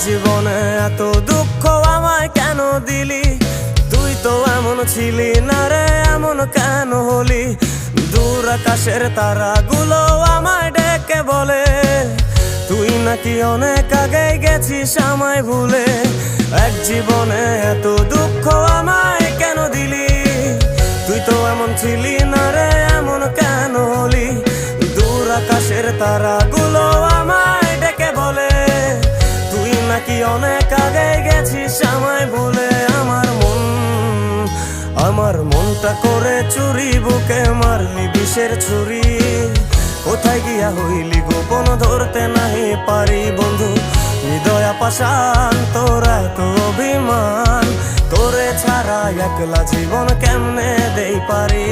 জীবনে এত দুঃখ আমায় কেন দিলি? তুই তো এমন ছিলি না রে, এমন কেন হলি? দূর আকাশের তারাগুলো আমায় ডেকে বলে তুই নাকি অনেক আগে গেছিস আমায় ভুলে। এক জীবনে এত দুঃখ আমায় কেন দিলি? তুই তো এমন ছিলি না রে, এমন কেন হলি? দূর আকাশের তারাগুলো আমায় ডেকে বলে তুই নাকি অনেক আগে গেছিস আমায় ভুলে। আমার মনটা করে চুরি, বুকে মারলি বিষের ছুরি। কোথায় গিয়া হইলি গোপন ধরতে নাহি পারি বন্ধু। হৃদয় পাষাণ তোর এত অভিমান, তোরে ছাড়া একলা জীবন কেমনে দেই পারি?